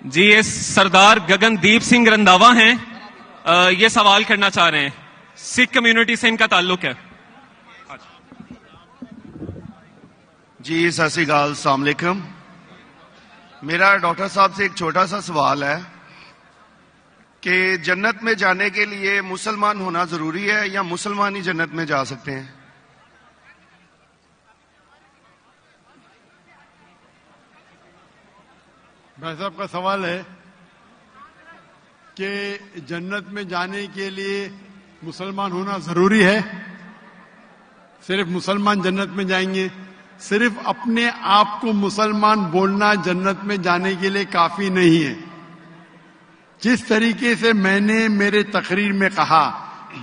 جی یہ سردار گگن دیپ سنگھ رنداوا ہیں، یہ سوال کرنا چاہ رہے ہیں، سکھ کمیونٹی سے ان کا تعلق ہے۔ جی ست سری اکال، السلام علیکم۔ میرا ڈاکٹر صاحب سے ایک چھوٹا سا سوال ہے کہ جنت میں جانے کے لیے مسلمان ہونا ضروری ہے یا مسلمان ہی جنت میں جا سکتے ہیں؟ بھائی صاحب کا سوال ہے کہ جنت میں جانے کے لیے مسلمان ہونا ضروری ہے؟ صرف مسلمان جنت میں جائیں گے؟ صرف اپنے آپ کو مسلمان بولنا جنت میں جانے کے لیے کافی نہیں ہے۔ جس طریقے سے میں نے میرے تقریر میں کہا،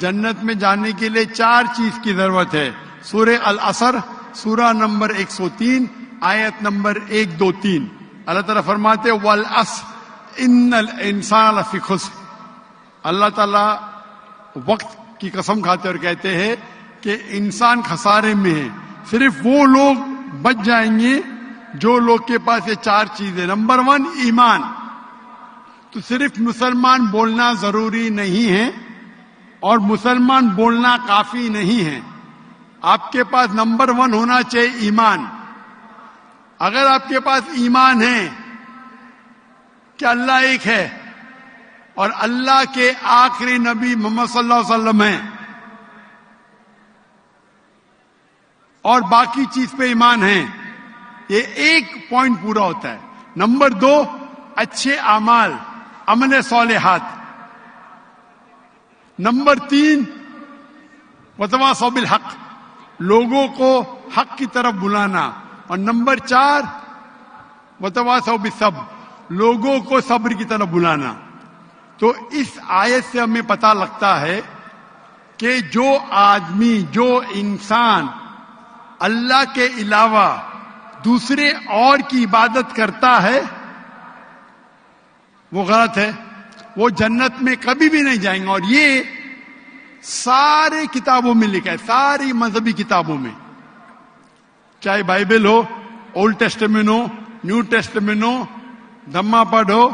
جنت میں جانے کے لیے 4 چیز کی ضرورت ہے۔ سورہ العصر، سورہ نمبر 103، آیت نمبر 1، 2، 3۔ اللہ تعالیٰ فرماتے والعصر ان الانسان لفی خسر۔ اللہ تعالیٰ وقت کی قسم کھاتے اور کہتے ہیں کہ انسان خسارے میں ہے۔ صرف وہ لوگ بچ جائیں گے جو لوگ کے پاس یہ 4 چیزیں۔ نمبر 1 ایمان۔ تو صرف مسلمان بولنا ضروری نہیں ہے اور مسلمان بولنا کافی نہیں ہے، آپ کے پاس نمبر 1 ہونا چاہیے ایمان۔ اگر آپ کے پاس ایمان ہے کہ اللہ ایک ہے اور اللہ کے آخری نبی محمد صلی اللہ علیہ وسلم ہیں اور باقی چیز پہ ایمان ہے، یہ ایک پوائنٹ پورا ہوتا ہے۔ نمبر 2 اچھے اعمال، عمل صالحات۔ نمبر 3 وتواصوا بالحق، لوگوں کو حق کی طرف بلانا۔ اور نمبر 4 وتواصوا بالصبر، لوگوں کو صبر کی طرف بلانا۔ تو اس آیت سے ہمیں پتہ لگتا ہے کہ جو آدمی، جو انسان اللہ کے علاوہ دوسرے اور کی عبادت کرتا ہے وہ غلط ہے، وہ جنت میں کبھی بھی نہیں جائیں گے۔ اور یہ سارے کتابوں میں لکھا ہے، ساری مذہبی کتابوں میں، چاہے بائبل ہو، اولڈ ٹیسٹمنٹ ہو، نیو ٹیسٹمنٹ ہو، دھما پڑھ ہو،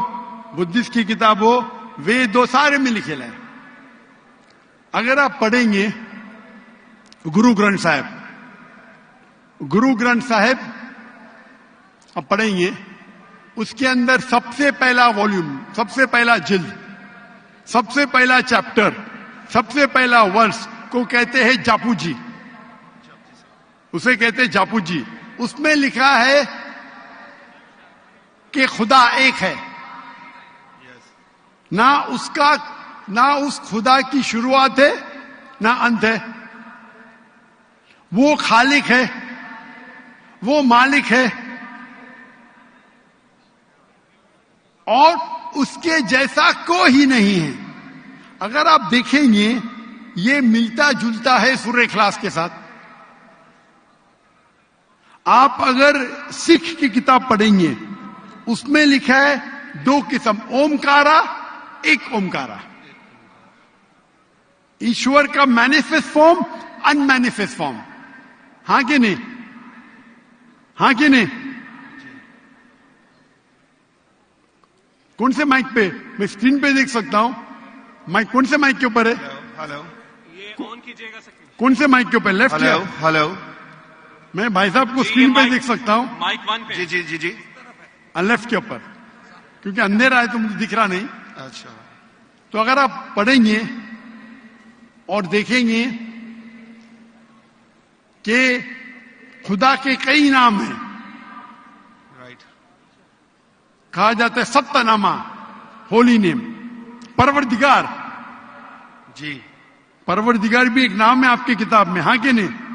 بدھسٹ کی کتاب ہو، وید ہو، سارے میں لکھے ہے۔ اگر آپ پڑھیں گے گرو گرنتھ صاحب، گرو گرنتھ صاحب آپ پڑھیں گے، اس کے اندر سب سے پہلا والیوم، سب سے پہلا جلد، سب سے پہلا چیپٹر، سب سے پہلا ورس کو کہتے ہیں جاپو جی، اسے کہتے ہیں جاپو جی۔ اس میں لکھا ہے کہ خدا ایک ہے، نہ اس خدا کی شروعات ہے نہ انت ہے، وہ خالق ہے، وہ مالک ہے، اور اس کے جیسا کوئی ہی نہیں ہے۔ اگر آپ دیکھیں گے یہ ملتا جلتا ہے سورہ اخلاص کے ساتھ۔ آپ اگر سکھ کی کتاب پڑھیں گے اس میں لکھا ہے 2 قسم، اومکارا، ایک اومکارا، ایشور کا مینیفیسٹ فارم، ان مینیفیسٹ فارم۔ ہاں کہ نہیں؟ ہاں کہ نہیں؟ کون سے مائک پہ؟ میں اسکرین پہ دیکھ سکتا ہوں مائک، کون سے مائک کے اوپر ہے؟ ہلو، یہ آن کیجئے گا سکتے، کون سے مائک کے اوپر؟ لیفٹ یا؟ ہلو، میں بھائی صاحب کو اسکرین پہ دیکھ سکتا ہوں، مائک 1 پہ۔ جی جی جی جی، لیفٹ کے اوپر، کیونکہ اندھیرا ہے تو مجھے دکھ رہا نہیں۔ اچھا، تو اگر آپ پڑھیں گے اور دیکھیں گے کہ خدا کے کئی نام ہیں، رائٹ، کہا جاتا ہے ستہ نامہ، ہولی نیم، پروردگار۔ جی، پروردگار بھی ایک نام ہے آپ کی کتاب میں، ہاں کہ نہیں؟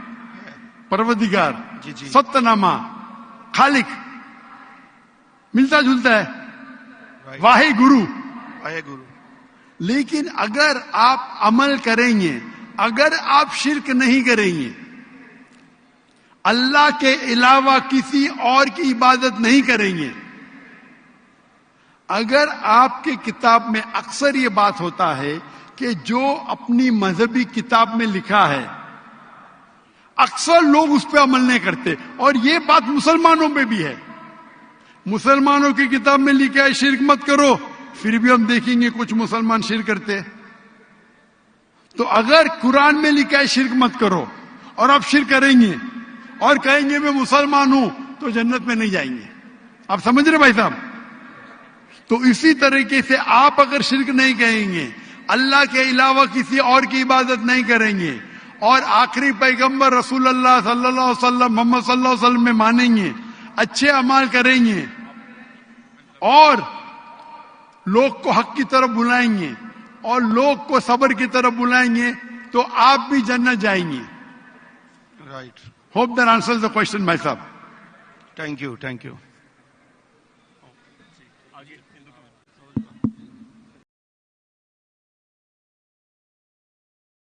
پروردگار، جی جی، ستہ نامہ، خالق، ملتا جلتا ہے، رائٹ، واحد گرو۔ آئے گرو، لیکن اگر آپ عمل کریں گے، اگر آپ شرک نہیں کریں گے، اللہ کے علاوہ کسی اور کی عبادت نہیں کریں گے، اگر آپ کے کتاب میں اکثر یہ بات ہوتا ہے کہ جو اپنی مذہبی کتاب میں لکھا ہے اکثر لوگ اس پہ عمل نہیں کرتے، اور یہ بات مسلمانوں میں بھی ہے مسلمانوں کی کتاب میں لکھا ہے شرک مت کرو، پھر بھی ہم دیکھیں گے کچھ مسلمان شرک کرتے. تو اگر قرآن میں لکھا ہے شرک مت کرو اور آپ شرک کریں گے اور کہیں گے میں مسلمان ہوں تو جنت میں نہیں جائیں گے. آپ سمجھ رہے بھائی صاحب؟ تو اسی طریقے سے آپ اگر شرک نہیں کہیں گے، اللہ کے علاوہ کسی اور کی عبادت نہیں کریں گے، اور آخری پیغمبر رسول اللہ صلی اللہ علیہ وسلم محمد صلی اللہ علیہ وسلم میں مانیں گے، اچھے اعمال کریں گے اور لوگ کو حق کی طرف بلائیں گے اور لوگ کو صبر کی طرف بلائیں گے، تو آپ بھی جنت جائیں گے. Right. Hope that answers the question بھائی صاحب. Thank you.